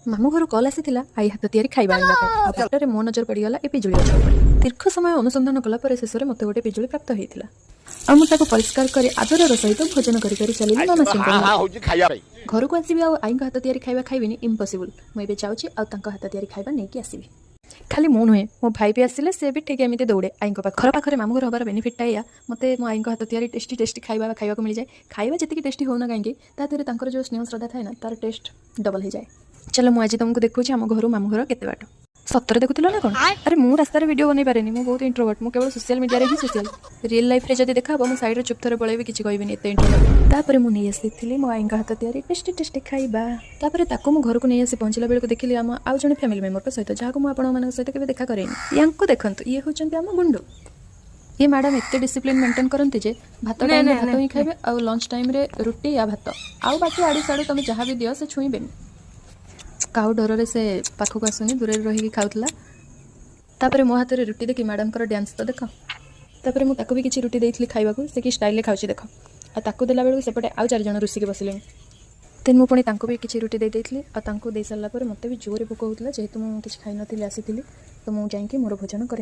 मामू घर कल आसीथिला आई हाथ तैयारी खाइबा आनिबा पे बाटरे मो नजर पड़गला ए पिजुली गछ उपर दीर्घ समय अनुसंधान कला पर शेष में मते गोटे पिजुली प्राप्त होइथिला आ मु ताको परिष्कार करे आदरर सहित भोजन करी करी चली मामा सिंह घर को आसीबी आ आई हाथ तैयारी खाइबा खाइबिनी इम्पॉसिबल मु एबे चाउची आ तांको हाथ तैयारी खाइबा नै कि आसीबी खाली मु नुहे मो भाई भी आसिले से भी ठीक एमती दौड़े आई घर पाखे मामू घर हबार बेनिफिटा या मत मो आई हाथ तैयारी टेस्टी टेस्टी खाइबा खाइबा मिल जाए खाइबा जी टेस्टी होना कहीं तार जो स्नेह श्रद्धा थाए ना तार टेस्ट डबल हो जाए। चलो मुझे आज तुमको देखुची आम घर मामू घर केते बाट सतर देखुल ना कौन अरे मु रास्तार वीडियो बन पारे मु बहुत इंट्रोवर्ट मु केवल सोशल मीडिया ही सोशल रियल लाइफ रे जदी देखा मु साइड रे चुप थरे पळेबी किछि कहबिनी एते इंट्रोवर्ट तापर मु नै आसीथिली मो आईका हाथ तैयारी टेस्टी टेस्टी खाइबा तापर ताको मु घर को नै आसी पहुंचला बेल को देखिली आम आउ जने फैमिली मेंबर के सहित जाको मु आपण मानक सहित केबे देखा करेनी यांको देखंतु ये होचंती आम गुंडू ये मैडम एते डिसिप्लिन मेंटेन करंती जे भात टाइम भात ही खाइबे आ लंच टाइम रे रोटी या भात आउ बाकी आड़ी साड़ू तुम जहाँ भी दियो से छुईबेनी काउ डर से पाखक आसुनी दूर रही खाऊला तापर मो हाथ में रुटी देखी मैडम कर डांस तो देख तापर मुझे भी किसी रुटी देती खाइबा से कि स्टाइल खाऊँ देख आकु देला बेलू सेपटे आउ 4 जण रुसिक बसिले तेन मुझे पुणी भी किसी रुटी देती दे सारापर मत भी जोर भोक होता जेहेतु मुझे खाई नी आसी तो मुझे मोर भोजन कर